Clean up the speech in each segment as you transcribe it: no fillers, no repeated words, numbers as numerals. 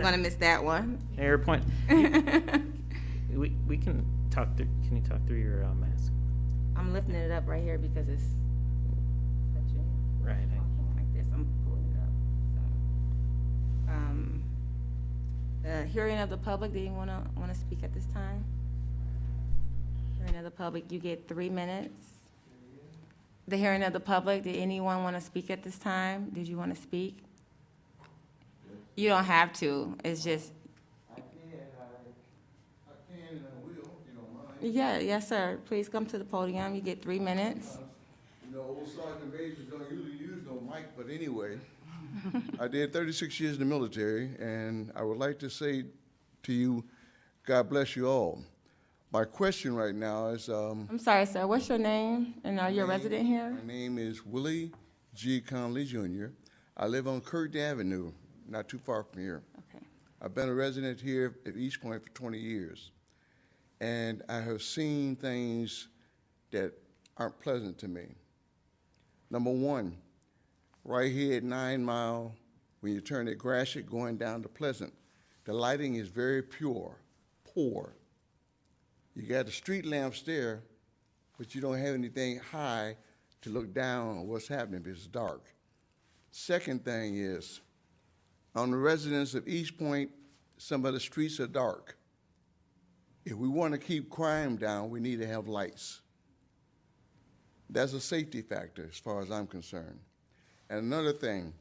Gonna miss that one. Eastpointe. We can talk through. Can you talk through your mask? I'm lifting it up right here because it's touching. Right. Like this, I'm pulling it up. So, the hearing of the public. Do you wanna speak at this time? Hearing of the public. You get 3 minutes. The hearing of the public. Did anyone want to speak at this time? Did you want to speak? You don't have to. It's just. I can and I will, if you don't mind. Yeah, yes, sir. Please come to the podium. You get 3 minutes. You know, old Sergeant Majors don't usually use no mic, but anyway. I did 36 years in the military, and I would like to say to you, God bless you all. My question right now is, I'm sorry, sir. What's your name? And are you a resident here? my name is Willie G. Conley Jr. I live on Curtin Avenue, not too far from here. Okay. I've been a resident here at Eastpointe for 20 years, and I have seen things that aren't pleasant to me. Number one, right here at 9 Mile, when you turn at Gratiot going down to Pleasant, the lighting is very poor. You got the street lamps there, but you don't have anything high to look down on what's happening because it's dark. Second thing is, on the residents of Eastpointe, some of the streets are dark. If we want to keep crime down, we need to have lights. That's a safety factor as far as I'm concerned. And another thing,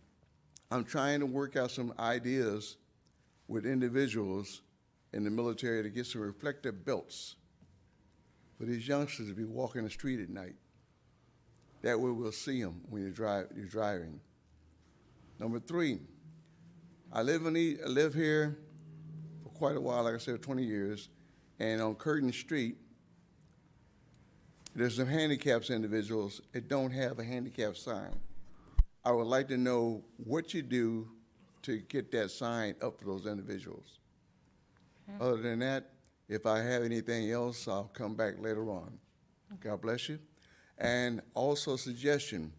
I'm trying to work out some ideas with individuals in the military to get some reflective belts for these youngsters to be walking the street at night. That way we'll see them when you're driving. Number three, I live here for quite a while, like I said, 20 years, and on Curtin Street, there's some handicapped individuals that don't have a handicap sign. I would like to know what you do to get that sign up for those individuals. Okay. Other than that, if I have anything else, I'll come back later on. Okay. God bless you. And also a suggestion,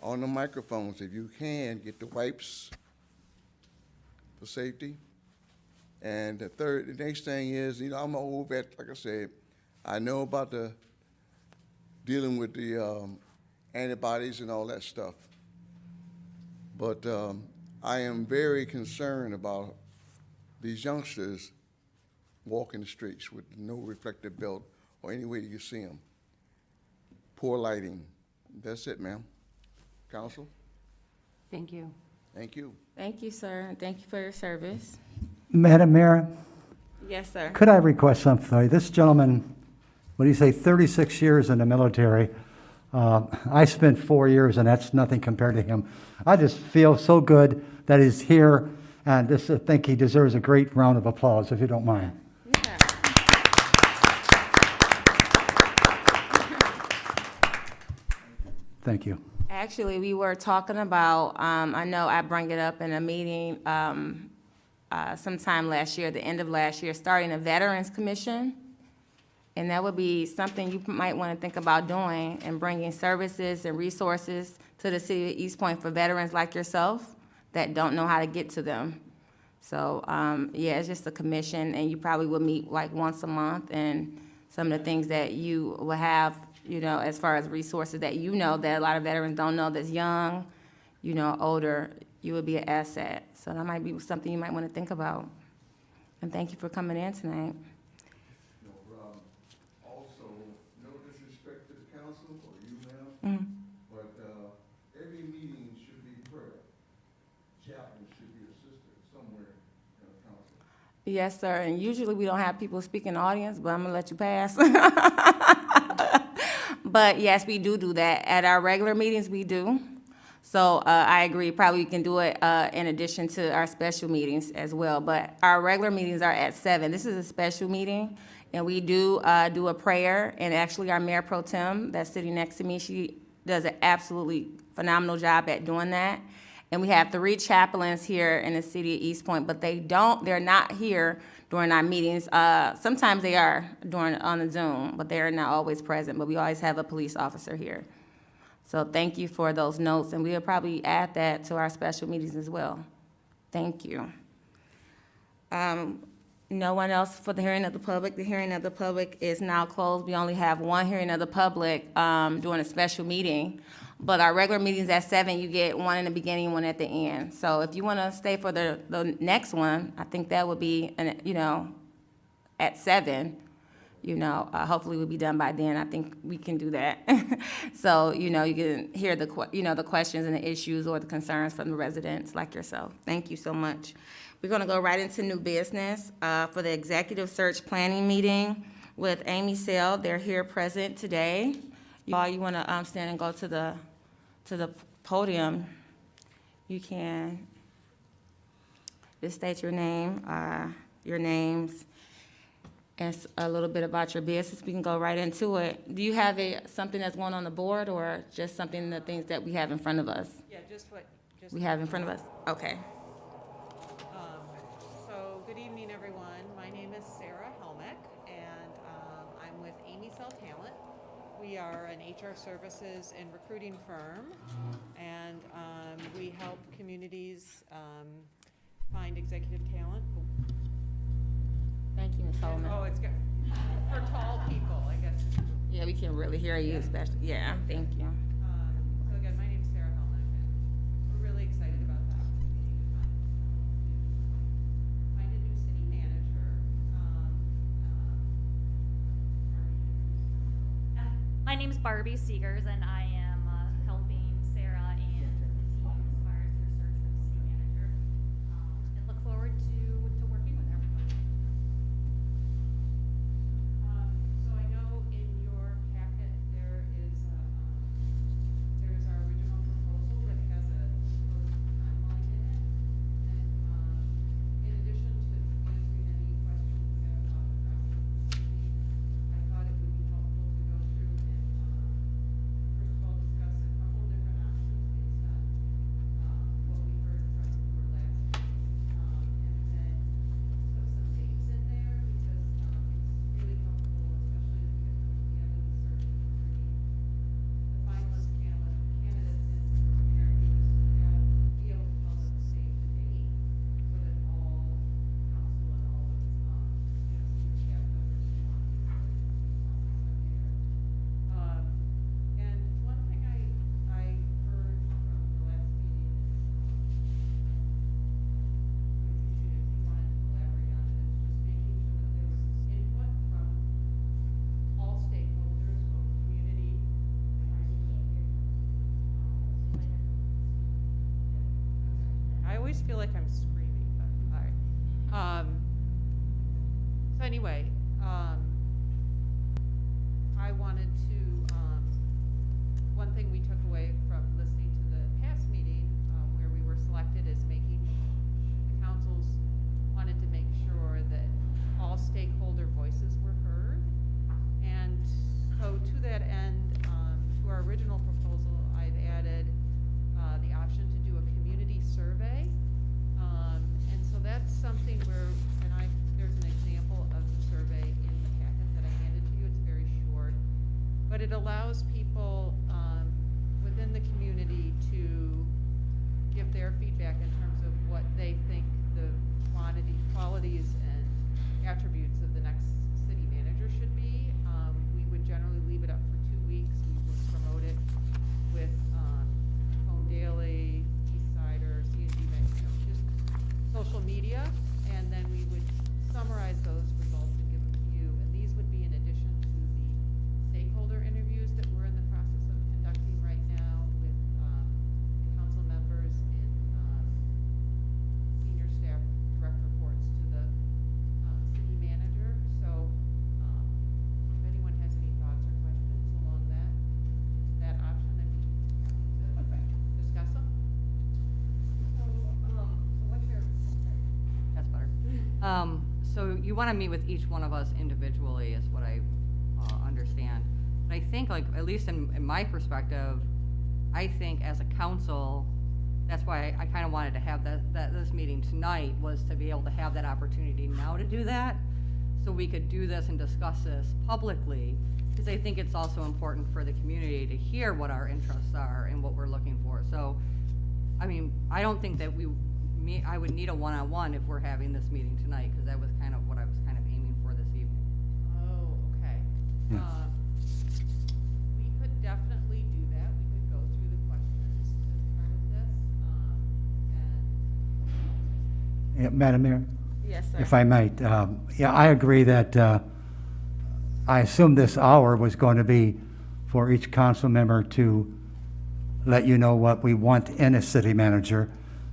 on the microphones, if you can, get the wipes for safety. And the next thing is, you know, I'm an old vet, like I said. I know about the dealing with the antibodies and all that stuff. But I am very concerned about these youngsters walking the streets with no reflective belt or any way you see them. Poor lighting. That's it, ma'am. Counsel? Thank you. Thank you. Thank you, sir. And thank you for your service. Madam Mayor, Yes, sir. could I request something? This gentleman, what do you say, 36 years in the military. I spent 4 years, and that's nothing compared to him. I just feel so good that he's here, and I think he deserves a great round of applause, if you don't mind. Yeah. Thank you. Actually, we were talking about, I know I brought it up in a meeting sometime last year, the end of last year, starting a Veterans Commission. And that would be something you might want to think about doing and bringing services and resources to the city of Eastpointe for veterans like yourself that don't know how to get to them. So, yeah, it's just a commission, and you probably will meet like once a month, and some of the things that you will have, you know, as far as resources that you know that a lot of veterans don't know that's young, you know, older, you would be an asset. So that might be something you might want to think about. And thank you for coming in tonight. No problem. Also, no disrespect to the council or you, ma'am, but every meeting should be prayer. Chaplain should be assisted somewhere in the council. Yes, sir, and usually we don't have people speak in the audience, but I'm gonna let you pass. But yes, we do that. At our regular meetings, we do. So I agree, probably we can do it in addition to our special meetings as well. But our regular meetings are at 7. This is a special meeting, and we do do a prayer. And actually, our Mayor Pro Tem that's sitting next to me, she does an absolutely phenomenal job at doing that. And we have 3 chaplains here in the city of Eastpointe, but they're not here during our meetings. Sometimes they are on the Zoom, but they're not always present. But we always have a police officer here. So thank you for those notes, and we'll probably add that to our special meetings as well. Thank you. No one else for the hearing of the public. The hearing of the public is now closed. We only have one hearing of the public during a special meeting. But our regular meeting's at 7, you get one in the beginning, one at the end. So if you want to stay for the next one, I think that would be, at 7. Hopefully we'll be done by then. I think we can do that. So, you can hear the questions and the issues or the concerns from the residents like yourself. Thank you so much. We're going to go right into new business for the executive search planning meeting with Amy Sale. They're here present today. You want to stand and go to the podium, you can. Just state your name, your names, and a little bit about your business. We can go right into it. Do you have something that's going on the board, or just something, the things that we have in front of us? Yeah, just We have in front of us? Okay. So, good evening, everyone. My name is Sarah Helmick, and I'm with Amy Cell Talent. We are an HR services and recruiting firm, and we help communities find executive talent. Thank you, Ms. Holman. Oh, it's good. For tall people, I guess. Yeah, we can really hear you, especially, yeah, thank you. So again, my name is Sarah Helmick, and we're really excited about the opportunity to find a new city manager. My name's Barbie Seegers, and I am helping Sarah and the team as far as their search for the city manager, and look forward to working with everybody. So I know in your packet there is our original proposal that has a proposed timeline in it. And in addition to answering any questions you have about the process this evening, I thought it would be helpful to go through and first of all discuss a couple different options based on what we heard from your last meeting, and then put some dates in there because it's really helpful, especially as we get towards the end of the search and recruiting the finalist candidates in for interviews, to be able to tell them to save the date so that all council and all the senior staff members who want to be part of the interview process are there. And one thing I heard from the last meeting is, would appreciate if you wanted to elaborate on it, is just making sure that there was input from all stakeholders, both community I always feel like I'm screaming, but, all right. So anyway, I wanted to, one thing we took away from listening to the past meeting, where we were selected is the councils wanted to make sure that all stakeholder voices were heard. And so to that end, to our original proposal, I've added the option to do a community survey. And so that's something where, there's an example of the survey in the packet that I handed to you. It's very short, but it allows people within the community to give their feedback in terms of what they think the qualities and attributes of the next city manager should be. We would generally leave it up for 2 weeks. We would promote it with Home Daily, Eastsider, C&D, just social media, and then we would summarize those results and give them to you. And these would be in addition to the stakeholder interviews that we're in the process of conducting right now with the council members and senior staff direct reports to the city manager. So if anyone has any thoughts or questions along that option, I'd be happy to discuss them. That's better. So you want to meet with each one of us individually is what I understand. But I think, like, at least in my perspective, I think as a council, that's why I kind of wanted to have this meeting tonight, was to be able to have that opportunity now to do that, so we could do this and discuss this publicly, because I think it's also important for the community to hear what our interests are and what we're looking for. So, I mean, I don't think that I would need a one-on-one if we're having this meeting tonight, Yeah. We could definitely do that. We could go through the questions as part of this. And Yeah, Madam Mayor, Yes, sir. if I might, yeah, I agree that, I assumed this hour was going to be for each council member to let you know what we want in a city manager.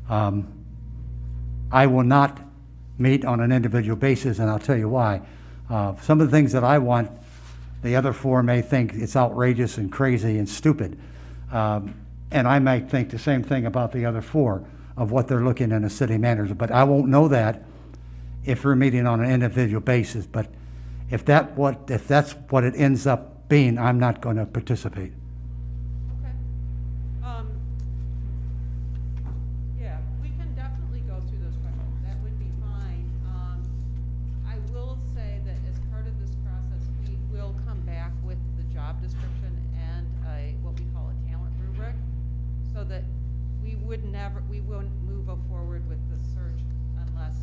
I will not meet on an individual basis, and I'll tell you why. Some of the things that I want, the other four may think it's outrageous and crazy and stupid. And I might think the same thing about the other four of what they're looking in a city manager, but I won't know that if we're meeting on an individual basis. But if that's what it ends up being, I'm not going to participate. okay. Yeah, we can definitely go through those questions. That would be fine. I will say that as part of this process, we will come back with the job description and what we call a talent rubric, so that we won't move forward with the search unless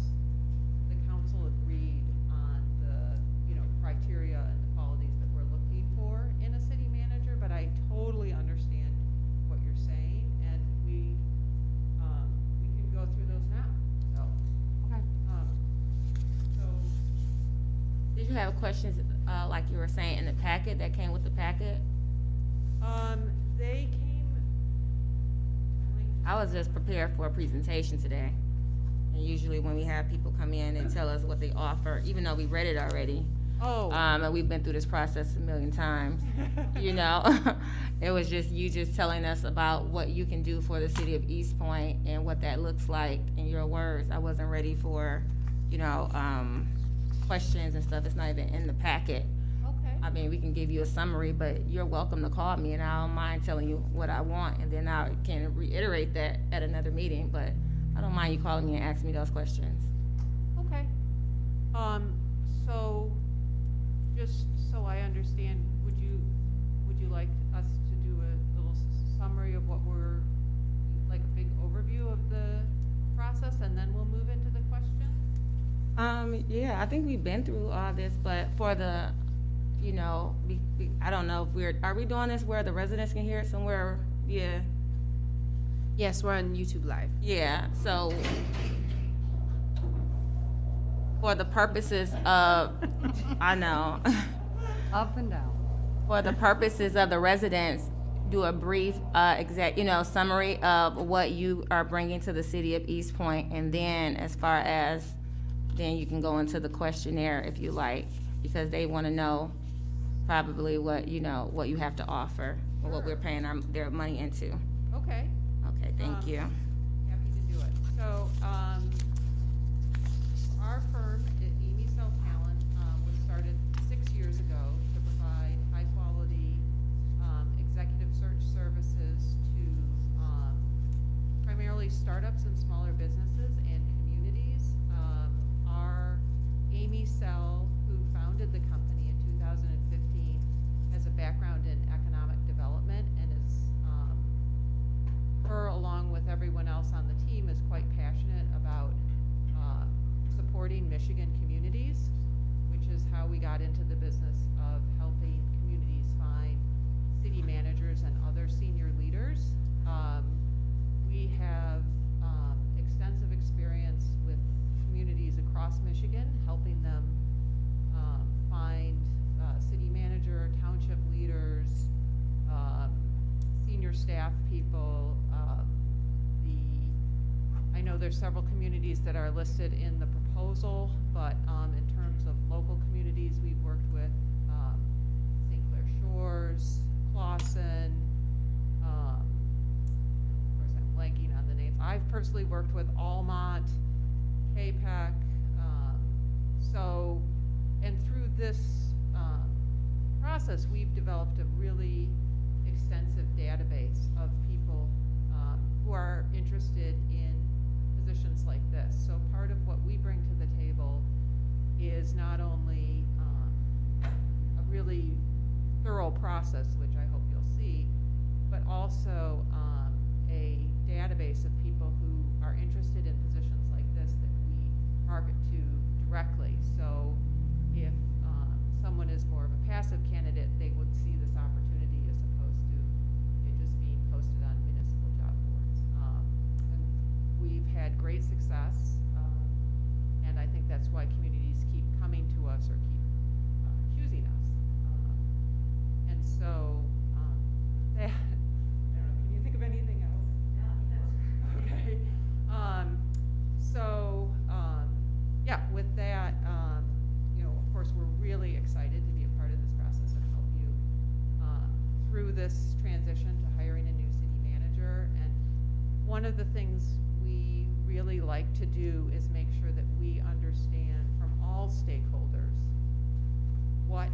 the council agreed on the, criteria and the qualities that we're looking for in a city manager. But I totally understand what you're saying, and we can go through those now, so. Okay. So, Did you have questions, like you were saying, in the packet, that came with the packet? they came. I was just prepared for a presentation today. And usually when we have people come in and tell us what they offer, even though we read it already, Oh. and we've been through this process a million times, it was just you just telling us about what you can do for the city of Eastpointe and what that looks like in your words. I wasn't ready for, questions and stuff. It's not even in the packet. Okay. I mean, we can give you a summary, but you're welcome to call me, and I don't mind telling you what I want, and then I can reiterate that at another meeting, but I don't mind you calling me and asking me those questions. Okay. So, just so I understand, would you like us to do a little summary of what we're, like a big overview of the process, and then we'll move into the questions? Yeah, I think we've been through all this, but for the, I don't know if are we doing this where the residents can hear it somewhere? Yeah. Yes, we're on YouTube Live. Yeah, so for the purposes of, I know, Up and down. for the purposes of the residents, do a brief, summary of what you are bringing to the city of Eastpointe, and then as far as, then you can go into the questionnaire if you like, because they want to know probably what, what you have to offer, or what we're paying their money into. Okay, Okay, thank you. happy to do it. So, our firm, Amy Cell Talent, was started 6 years ago to provide high-quality executive search services to primarily startups and smaller businesses and communities. Our Amy Cell, who founded the company in 2015, has a background in economic development and is her, along with everyone else on the team, is quite passionate about supporting Michigan communities, which is how we got into the business of helping communities find city managers and other senior leaders. We have extensive experience with communities across Michigan, helping them find city manager, township leaders, senior staff people. I know there's several communities that are listed in the proposal, but in terms of local communities, we've worked with St. Clair Shores, Clawson, of course I'm blanking on the names. I've personally worked with Almont, KPEC, and through this process, we've developed a really extensive database of people who are interested in positions like this. So part of what we bring to the table is not only a really thorough process, which I hope you'll see, but also a database of people who are interested in positions like this that we market to directly. So if someone is more of a passive candidate, success. And I think that's why communities keep coming to us or keep choosing us. And so, that, I don't know, can you think of anything else? Okay. Yeah, with that, of course, we're really excited to be a part of this process and help you through this transition to hiring a new city manager. And one of the things we really like to do is make sure that we understand from all stakeholders what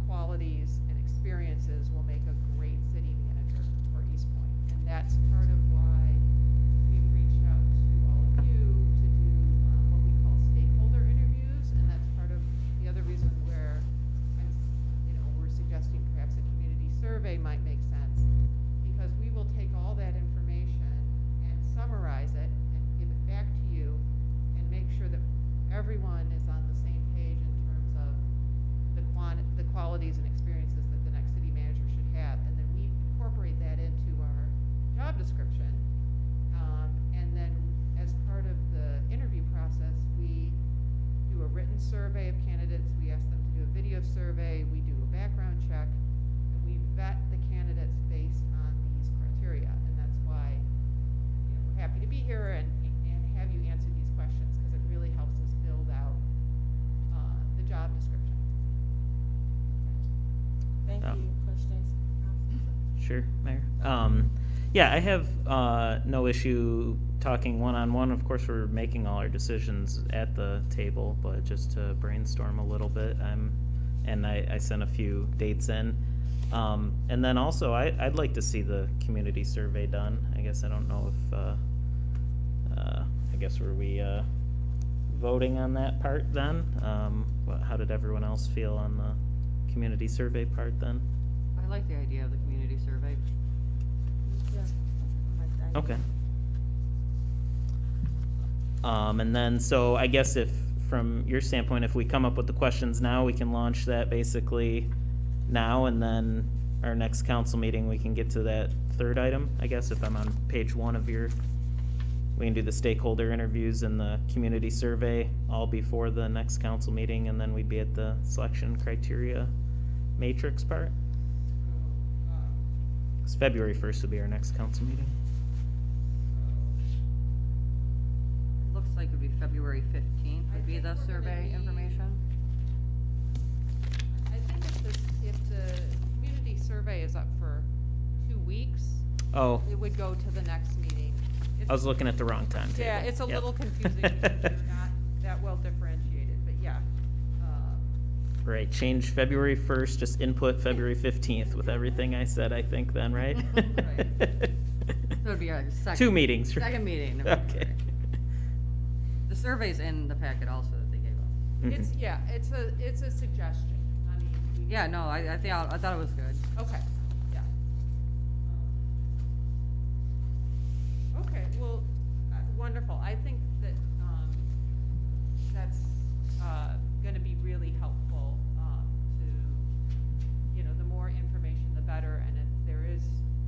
qualities and experiences will make a great city manager for Eastpointe. And that's part of why we've reached out to all of you to do what we call stakeholder interviews. And that's part of the other reason where we're suggesting perhaps a community survey might make sense, because we will take all that information and summarize it and give it back to you and make sure that everyone is on the same page in terms of the qualities and experiences that the next city manager should have. And then we incorporate that into our job description. And then as part of the interview process, we do a written survey of candidates. We ask them to do a video survey. We do a background check. And we vet the candidates based on these criteria. And that's why we're happy to be here and have you answer these questions, because it really helps us build out the job description. Thank Oh. you. Questions? Sure, Mayor. Yeah, I have no issue talking one-on-one. Of course, we're making all our decisions at the table, but just to brainstorm a little bit, I sent a few dates in. And then also, I'd like to see the community survey done. I guess I don't know if, were we voting on that part then? How did everyone else feel on the community survey part then? I like the idea of the community survey. Okay. And then, so I guess if, from your standpoint, if we come up with the questions now, we can launch that basically now, and then our next council meeting, we can get to that third item, I guess, if I'm on page 1 of your, we can do the stakeholder interviews and the community survey all before the next council meeting, and then we'd be at the selection criteria matrix part. Because February 1st would be our next council meeting. It looks like it'd be February 15th would be the survey information. I think if the community survey is up for 2 weeks, Oh, it would go to the next meeting. I was looking at the wrong time. Yeah, it's a little confusing because they're not that well differentiated, but yeah. Right, change February 1st, just input February 15th with everything I said, I think then, right? Right. So it'd be our second. 2 meetings, right? Second meeting. of Okay. February. The survey's in the packet also that they gave us. It's a suggestion. I mean, Yeah, no, I thought it was good. okay, yeah. Okay, well, wonderful. I think that that's going to be really helpful to, the more information, the better. And if there is,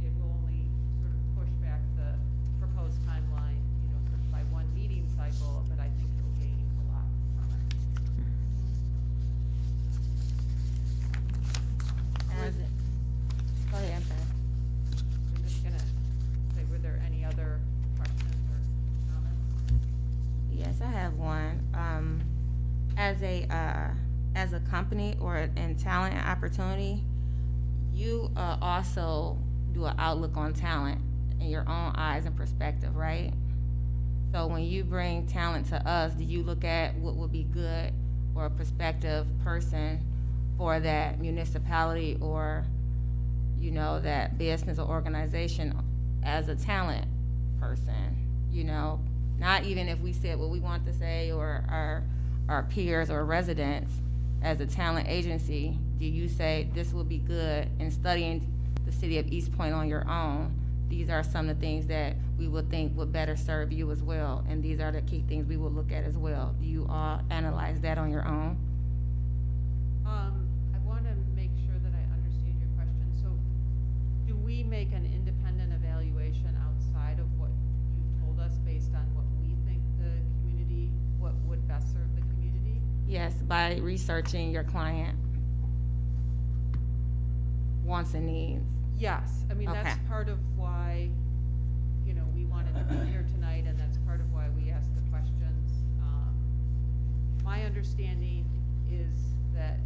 it will only sort of push back the proposed timeline, by 1 meeting cycle, but I think it'll gain a lot from it. Go ahead, I'm sorry. I'm just gonna say, were there any other questions or comments? Yes, I have one. As a company or in talent and opportunity, you also do an outlook on talent in your own eyes and perspective, right? So when you bring talent to us, do you look at what would be good for a prospective person for that municipality or, that business or organization as a talent person? Not even if we said what we want to say or our peers or residents, as a talent agency, do you say this will be good in studying the city of Eastpointe on your own? These are some of the things that we would think would better serve you as well, and these are the key things we will look at as well. Do you all analyze that on your own? I want to make sure that I understand your question. So do we make an independent evaluation outside of what you've told us based on Yes, by researching your client wants and needs. Yes, I mean, that's Okay. part of why, you know, we wanted to be here tonight, and that's part of why we asked the questions. My understanding is that,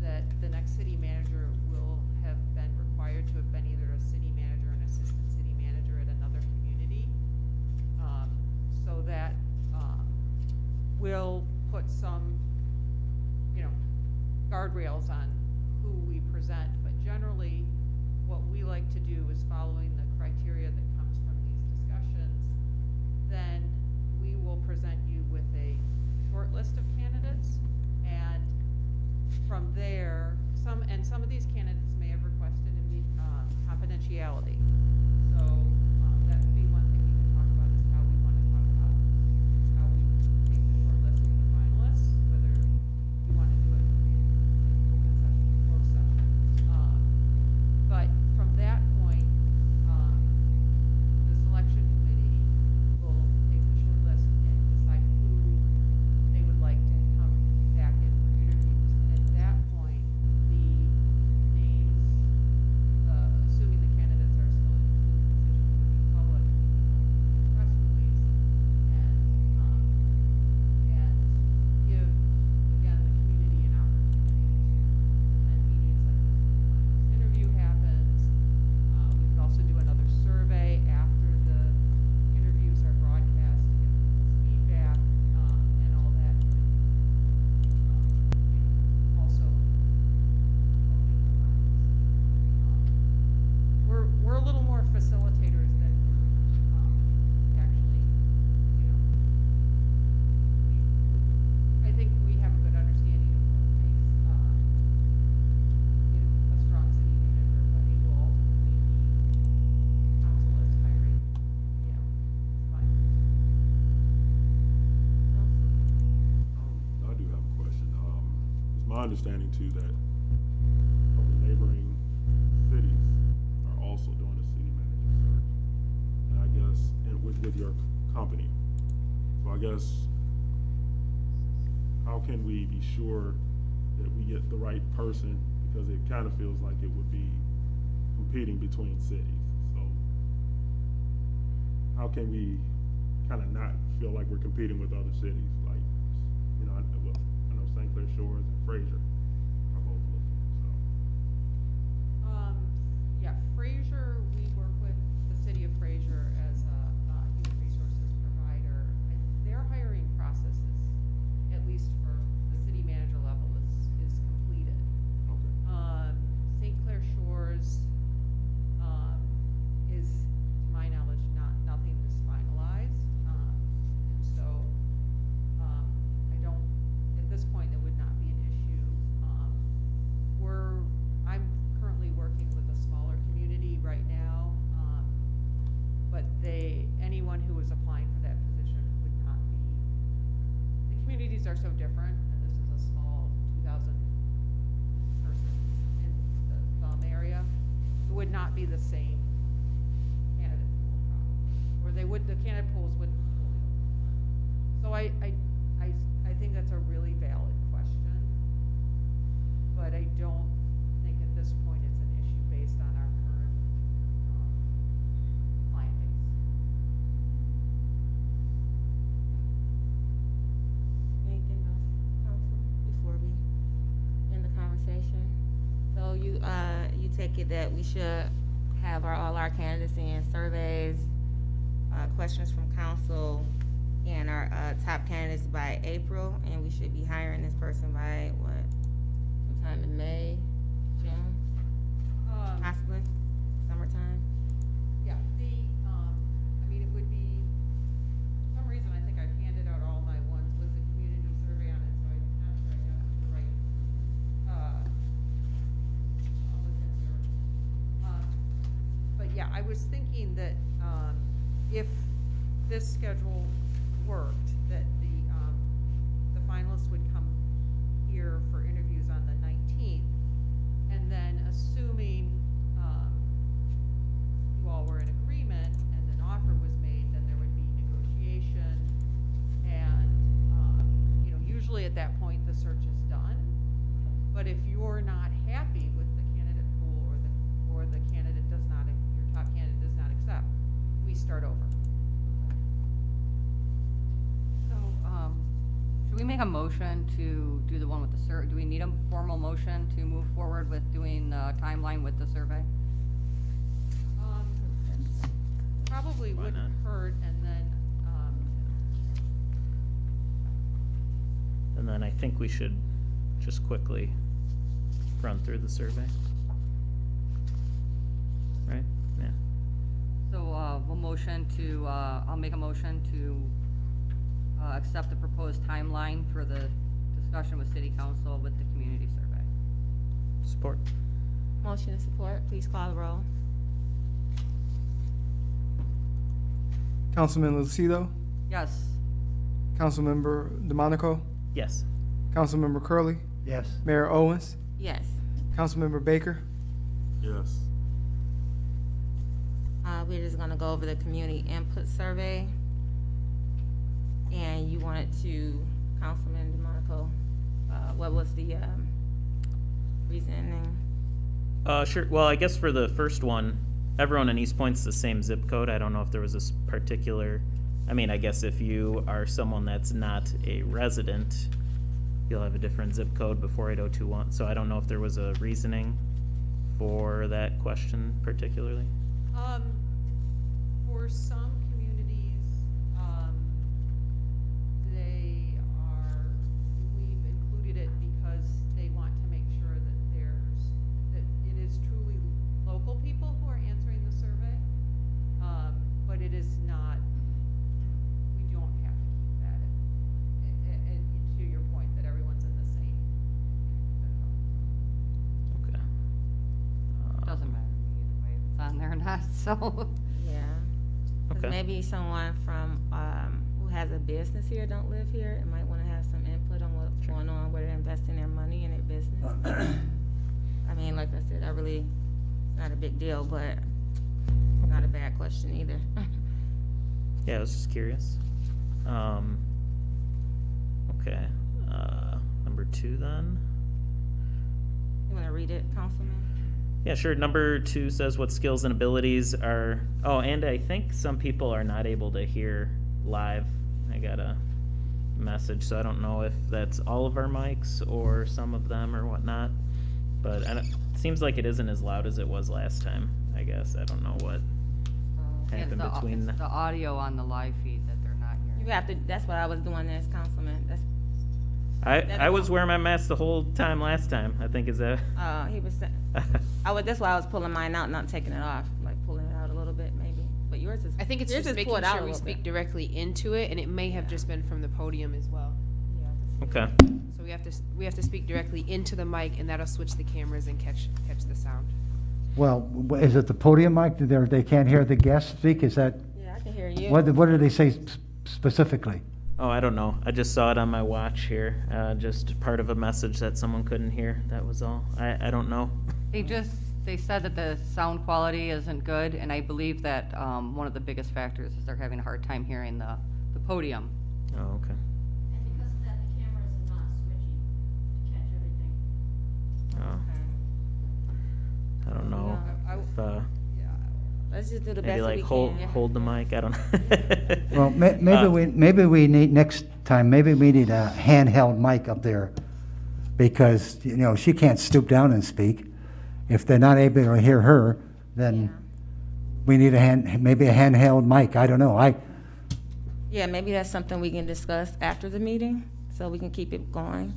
that the next city manager will have been required to have been either a city manager or an assistant city manager at another community. So that, will put some, you know, guardrails on who we present, but generally, what we like to do is following the criteria that comes from these discussions, then we will present you with a short list of candidates, and from there, some of these candidates may have requested confidentiality. So, that would be one thing we could talk about, is how we want to talk about how we take the short list of the finalists, whether we want to do it in open session, closed session. But from that point, the selection committee will take the short list and decide who they would like to come back in for interviews. And at that point, the names, assuming the candidates are still in the position, will be public, press release, and give, again, the community an opportunity to attend meetings like this when the finalist interview happens. We could also do another survey after the interviews are broadcast to get people's feedback, and all that. Also, helping the finalists. We're a little more facilitators than we're, actually, you know, I think we have a good understanding of what makes, you know, a strong city manager, but it will ultimately be council is hiring, you know, finalists. I do have a question. It's my understanding too that some of the neighboring cities are also doing a city manager search. And I guess, and with your company. So I guess, how can we be sure that we get the right person? Because it kind of feels like it would be competing between cities. So how can we kind of not feel like we're competing with other cities? Like, you know, I know St. Clair Shores and Fraser are both looking, so. Yeah, Fraser, we work with the city of Fraser as a human resources provider. And their hiring process is, at least for the city manager level, is completed. Okay. St. Clair Shores, is, to my knowledge, nothing is finalized. And so, I don't, at this point, it would not be an issue. I'm currently working with a smaller community right now, but anyone who is applying for that position would not be, the communities are so different, and this is a small 2,000 person in the Thumb area. It would not be the same candidate pool probably, or the candidate pools wouldn't be fully open. So I think that's a really valid question, but I don't think at this point it's an issue based on our current, client base. Anything else, council, before we end the conversation? So you take it that we should have all our candidates in surveys, questions from council, and our top candidates by April, and we should be hiring this person by what? Sometime in May, June, possibly, summertime? Yeah, I mean, it would be, for some reason, I think I've handed out all my ones with the community survey on it, so I'm not sure I got the right, I'll look at your, but yeah, I was thinking that, if this schedule worked, that the finalists would come here for interviews on the 19th, and then assuming, you all were in agreement and an offer was made, then there would be negotiation, and, you know, at that point, the search is done. But if you're not happy with the candidate pool or the candidate does not, your top candidate does not accept, we start over. So, should we make a motion to do the one with the do we need a formal motion to move forward with doing the timeline with the survey? Probably Why wouldn't not? hurt, and then, And then I think we should just quickly run through the survey. Right? Yeah. So, I'll make a motion to accept the proposed timeline for the discussion with city council with the community survey. Support. Motion and support, please call the roll. Councilman Lucido, Yes. Councilmember DeMonico, Yes. Councilmember Curley, Yes. Mayor Owens, Yes. Councilmember Baker. Yes. We're just gonna go over the community input survey. And you wanted to, Councilman DeMonico, what was the, reasoning? Sure. Well, I guess for the first one, everyone in Eastpointe's the same zip code. I don't know if there was this particular, I mean, I guess if you are someone that's not a resident, you'll have a different zip code before 8021. So I don't know if there was a reasoning for that question particularly. for some communities, we've included it because they want to make sure that that it is truly local people who are answering the survey. But it is not, we don't have to keep that, to your point, that everyone's in the same. Okay. Doesn't matter to me either way if it's on there or not, so. Yeah. 'Cause Okay. maybe someone from, who has a business here, don't live here, and might wanna have some input on what's going on, where they're investing their money in their business. I mean, like I said, it's not a big deal, but not a bad question either. Yeah, I was just curious. Okay. Number 2 then. You wanna read it, Councilman? Yeah, sure. Number 2 says what skills and abilities are, oh, and I think some people are not able to hear live. I got a message, so I don't know if that's all of our mics or some of them or whatnot. But it seems like it isn't as loud as it was last time, I guess. I don't know what happened It's between. the audio on the live feed that they're not hearing. You have to, that's what I was doing as Councilman, that's, I was wearing my mask the whole time last time, I think is that. he was, that's why I was pulling mine out, not taking it off, like pulling it out a little bit maybe, but yours is. I think it's yours just is making pulled out a sure we little speak bit. directly into it, and it may have just been from the podium as well. Okay. So we have to speak directly into the mic, and that'll switch the cameras and catch the sound. Well, is it the podium mic? They can't hear the guest speak? Is that, Yeah, I can hear you. what did they say specifically? Oh, I don't know. I just saw it on my watch here. Just part of a message that someone couldn't hear. That was all. I don't know. They said that the sound quality isn't good, and I believe that, one of the biggest factors is they're having a hard time hearing the podium. Oh, okay. And because of that, the cameras are not switching to catch everything. Oh. I don't know. If, Let's just do the best maybe that like we hold can. hold the mic. I don't know. Well, maybe we need, next time, maybe we need a handheld mic up there, because, she can't stoop down and speak. If they're not able to hear her, then we need maybe a handheld mic, I don't know. Yeah, maybe that's something we can discuss after the meeting, so we can keep it going.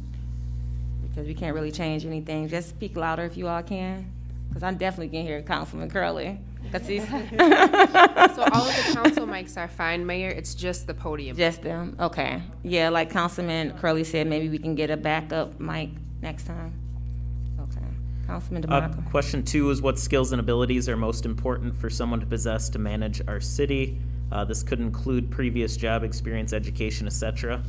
Because we can't really change anything. Just speak louder if you all can, because I definitely can hear Councilman Curley. 'Cause he's So all of the council mics are fine, Mayor, it's just the podium. just them, okay. Yeah, like Councilman Curley said, maybe we can get a backup mic next time. Okay, Councilman DeMonico. Question 2 is what skills and abilities are most important for someone to possess to manage our city? This could include previous job experience, education, etc.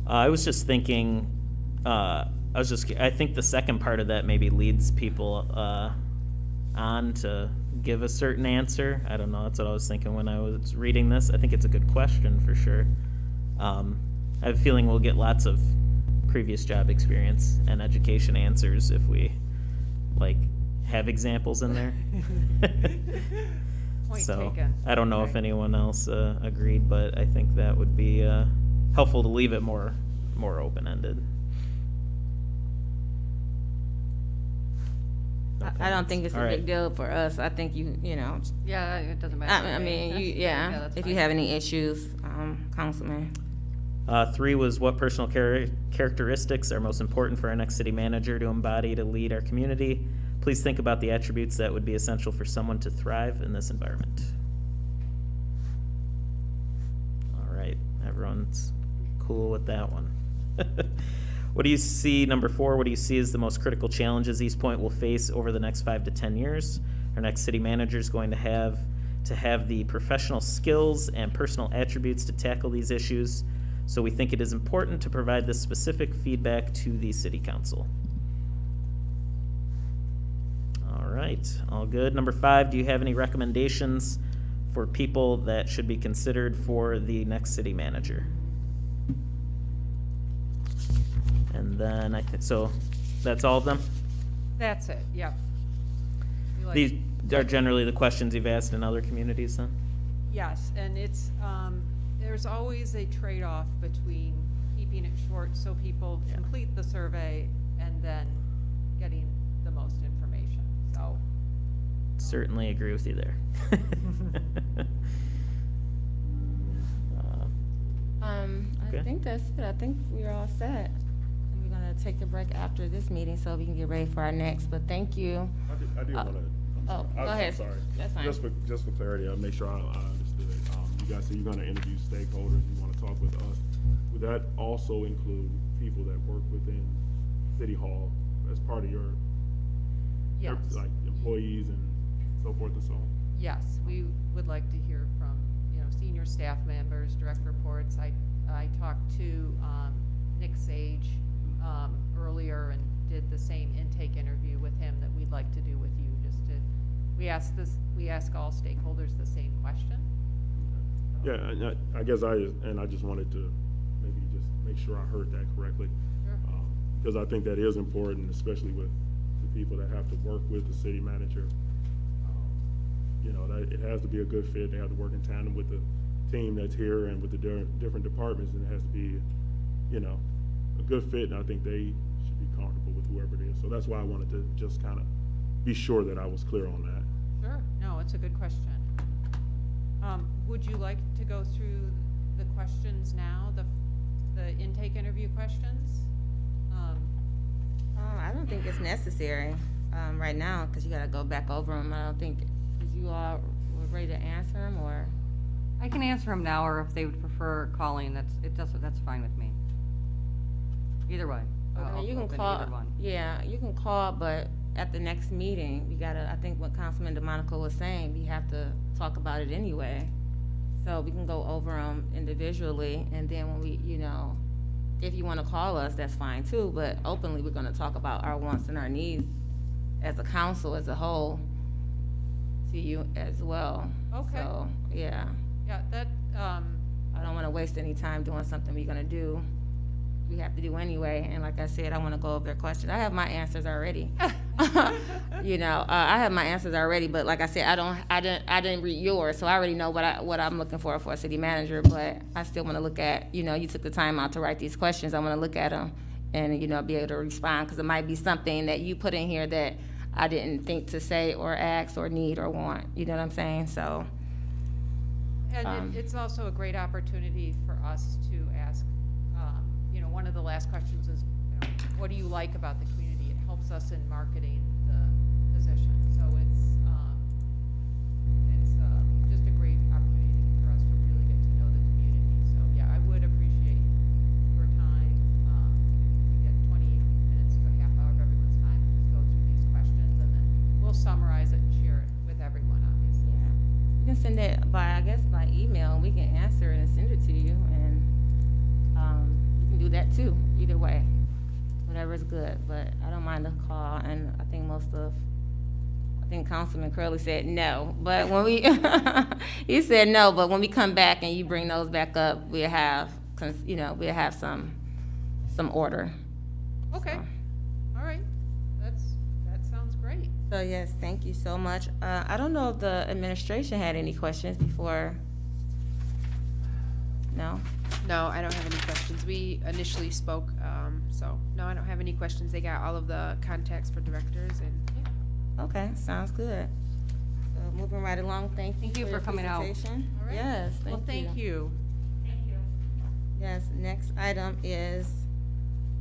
I was just thinking, I think the second part of that maybe leads people on to give a certain answer. I don't know, that's what I was thinking when I was reading this. I think it's a good question for sure. I have a feeling we'll get lots of previous job experience and education answers if we, like, have examples in there. Point So, taken. I don't know if Right. anyone else agreed, but I think that would be helpful to leave it more open-ended. I don't think it's a All right. big deal for us. I think you know, Yeah, it doesn't matter. I to me. mean, That's- yeah, that's if you fine. have any issues, Councilman. 3 was what personal characteristics are most important for our next city manager to embody to lead our community. Please think about the attributes that would be essential for someone to thrive in this environment. All right, everyone's cool with that one. What do you see, number 4, what do you see as the most critical challenges Eastpointe will face over the next 5 to 10 years? Our next city manager is going to have the professional skills and personal attributes to tackle these issues. So we think it is important to provide this specific feedback to the city council. All right, all good. Number 5, do you have any recommendations for people that should be considered for the next city manager? And then I think, so that's all of them? That's it, yep. We like- These are generally the questions you've asked in other communities then? Yes, and it's, there's always a trade-off between keeping it short so people Yeah. complete the survey and then getting the most information, so. Certainly agree with you there. I Okay. think that's it. I think we're all set. And we're gonna take a break after this meeting so we can get ready for our next, but thank you. I do want to. oh, go ahead. I'm sorry. That's fine. Just for clarity, I'll make sure I understood. You guys said you're going to interview stakeholders. You want to talk with us. Would that also include people that work within City Hall as part of your Yes, like employees and so forth and so on? yes, we would like to hear from, senior staff members, direct reports. I talked to, Nick Sage, earlier and did the same intake interview with him that we'd like to do with you, we ask all stakeholders the same question. Yeah, and I guess I just wanted to maybe just make sure I heard that correctly. Sure. Because I think that is important, especially with the people that have to work with the city manager. That it has to be a good fit. They have to work in tandem with the team that's here and with the different departments, and it has to be, a good fit. And I think they should be comfortable with whoever it is. So that's why I wanted to just kind of be sure that I was clear on that. Sure, no, it's a good question. Would you like to go through the questions now, the intake interview questions? I don't think it's necessary, right now, because you gotta go back over them. I don't think, is you all were ready to answer them, or? I can answer them now, or if they would prefer calling, that's fine with me. Either way. I'll You can open call, either one. yeah, you can call, but at the next meeting, you gotta, I think what Councilman DeMonico was saying, we have to talk about it anyway. So we can go over them individually, and then when we, if you wanna call us, that's fine too, but openly, we're gonna talk about our wants and our needs as a council, as a whole, to you as well. Okay. So, yeah, Yeah, that, I don't wanna waste any time doing something we're gonna do, we have to do anyway, and like I said, I wanna go over their questions. I have my answers already. I have my answers already, but like I said, I didn't read yours, so I already know what I'm looking for a city manager, but I still wanna look at, you took the time out to write these questions, I wanna look at them and, be able to respond, because it might be something that you put in here that I didn't think to say or ask or need or want, you know what I'm saying, so. and it's also a great opportunity for us to ask, one of the last questions is, what do you like about the community? It helps us in marketing the position, so it's just a great opportunity for us to really get to know the community. So, yeah, I would appreciate your time. We get 20 minutes to a half hour of everyone's time to just go through these questions, and then we'll summarize it and share it with everyone, obviously. You can send it by email, and we can answer it and send it to you, and, you can do that too, either way. Whatever is good, but I don't mind the call, and I think Councilman Curley said no, but when we, he said no, but when we come back and you bring those back up, we'll have we'll have some order. Okay, all right, that sounds great. So yes, thank you so much. I don't know if the administration had any questions before. No? No, I don't have any questions. We initially spoke, so no, I don't have any questions. They got all of the contacts for directors and, yeah. Okay, sounds good. So moving right along, thank you Thank you for for your coming out. presentation. All right. Yes, Well, thank you. Thank you. Yes, next item is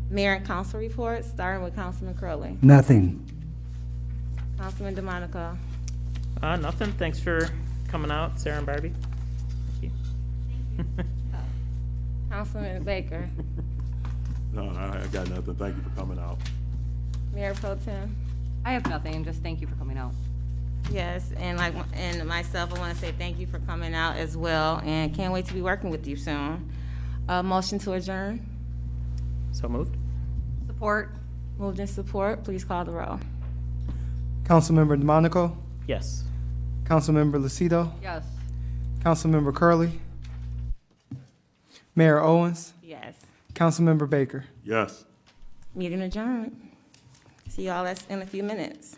mayor and council reports, starting with Councilman Curley. Nothing. Councilman DeMonico. Nothing. Thanks for coming out, Sarah and Barbie. Thank you. Councilman Baker. No, I got nothing. Thank you for coming out. Mayor Pro Tem. I have nothing, just thank you for coming out. Yes, and myself, I want to say thank you for coming out as well, and can't wait to be working with you soon. Motion to adjourn. So moved. Support? Moved in support. Please call the roll. Councilmember DeMonico, Yes. Councilmember Lucido, Yes. Councilmember Curley, Mayor Owens, Yes. Councilmember Baker. Yes. Meeting adjourned. See y'all in a few minutes.